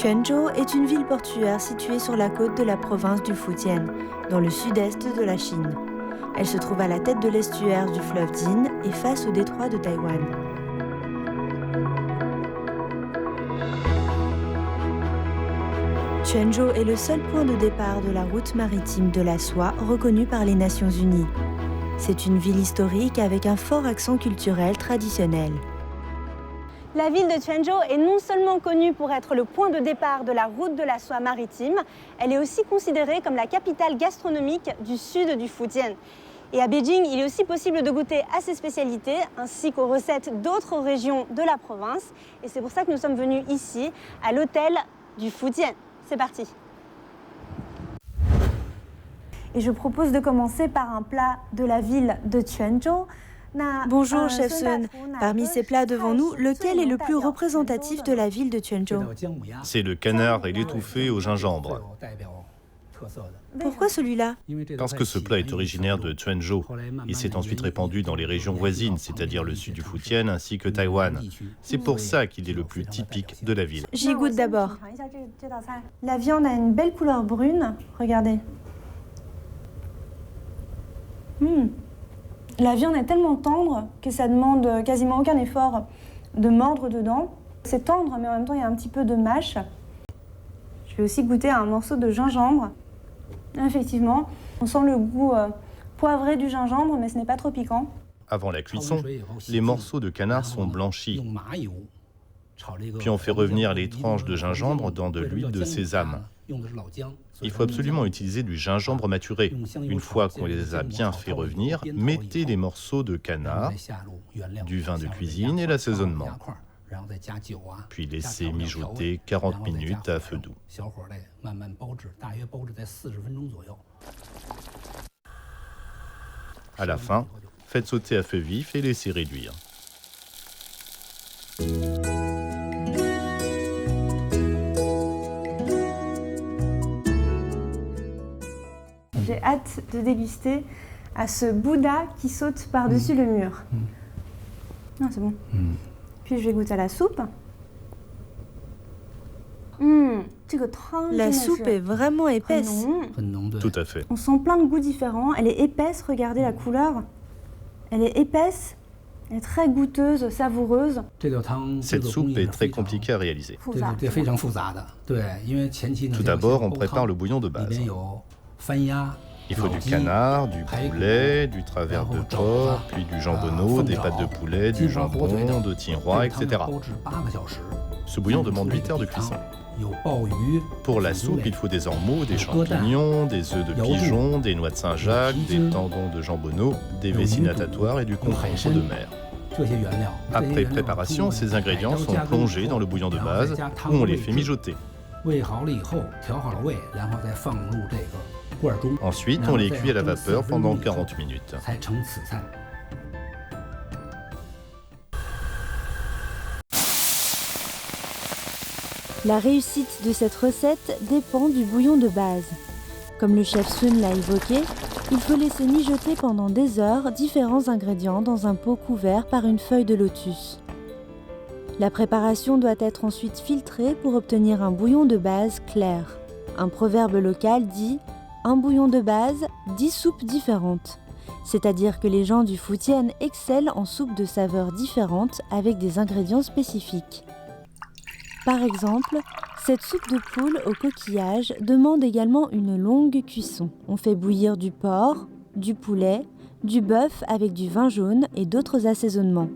Quanzhou est une ville portuaire située sur la côte de la province du Fujian, dans le sud-est de la Chine. Elle se trouve à la tête de l'estuaire du fleuve Jin et face au détroit de Taïwan. Quanzhou est le seul point de départ de la route maritime de la soie reconnue par les Nations Unies. C'est une ville historique avec un fort accent culturel traditionnel. La ville de Quanzhou est non seulement connue pour être le point de départ de la route de la soie maritime, elle est aussi considérée comme la capitale gastronomique du sud du Fujian. Et à Beijing, il est aussi possible de goûter à ces spécialités ainsi qu'aux recettes d'autres régions de la province. Et c'est pour ça que nous sommes venus ici, à l'hôtel du Fujian. C'est parti. Et je propose de commencer par un plat de la ville de Quanzhou. Bonjour, chef Sun. Parmi ces plats devant nous, lequel est le plus représentatif de la ville de Quanzhou? C'est le canard et l'étouffée au gingembre. Pourquoi celui-là? Parce que ce plat est originaire de Quanzhou. Il s'est ensuite répandu dans les régions voisines, c'est-à-dire le sud du Fujian ainsi que Taïwan. C'est pour ça qu'il est le plus typique de la ville. J'y goûte d'abord. La viande a une belle couleur brune. Regardez. La viande est tellement tendre que ça demande quasiment aucun effort de mordre dedans. C'est tendre, mais en même temps, il y a un petit peu de mâche. Je vais aussi goûter à un morceau de gingembre. Effectivement, on sent le goût poivré du gingembre, mais ce n'est pas trop piquant. Avant la cuisson, les morceaux de canard sont blanchis. Puis on fait revenir les tranches de gingembre dans de l'huile de sésame. Il faut absolument utiliser du gingembre maturé. Une fois qu'on les a bien fait revenir, mettez les morceaux de canard, du vin de cuisine et l'assaisonnement. Puis laissez mijoter 40 minutes à feu doux. À la fin, faites sauter à feu vif et laissez réduire. J'ai hâte de déguster à ce Bouddha qui saute par-dessus le mur. Ah, c'est bon. Puis je vais goûter à la soupe. La soupe est vraiment épaisse. Tout à fait. On sent plein de goûts différents. Elle est épaisse, regardez la couleur. Elle est épaisse, elle est très goûteuse, savoureuse. Cette soupe est très compliquée à réaliser. Tout d'abord, on prépare le bouillon de base. Il faut du canard, du poulet, du travers de porc, puis du jambonneau, des pâtes de poulet, du jambon, de thym-roi, etc. Ce bouillon demande 8 heures de cuisson. Pour la soupe, il faut des ormeaux, des champignons, des œufs de pigeon, des noix de Saint-Jacques, des tendons de jambonneau, des vessies natatoires et du concombre de mer. Après préparation, ces ingrédients sont plongés dans le bouillon de base où on les fait mijoter. Ensuite, on les cuit à la vapeur pendant 40 minutes. La réussite de cette recette dépend du bouillon de base. Comme le chef Sun l'a évoqué, il faut laisser mijoter pendant des heures différents ingrédients dans un pot couvert par une feuille de lotus. La préparation doit être ensuite filtrée pour obtenir un bouillon de base clair. Un proverbe local dit « un bouillon de base, 10 soupes différentes ». C'est-à-dire que les gens du Fujian excellent en soupes de saveurs différentes avec des ingrédients spécifiques. Par exemple, cette soupe de poule au coquillage demande également une longue cuisson. On fait bouillir du porc, du poulet, du bœuf avec du vin jaune et d'autres assaisonnements.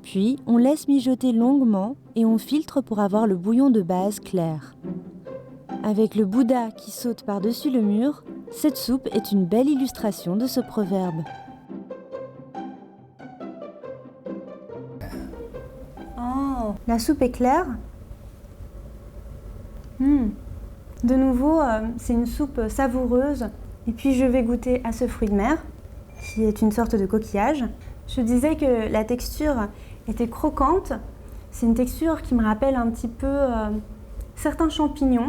Puis, on laisse mijoter longuement et on filtre pour avoir le bouillon de base clair. Avec le Bouddha qui saute par-dessus le mur, cette soupe est une belle illustration de ce proverbe. Oh, la soupe est claire. De nouveau, c'est une soupe savoureuse. Et puis je vais goûter à ce fruit de mer, qui est une sorte de coquillage. Je disais que la texture était croquante. C'est une texture qui me rappelle un petit peu certains champignons.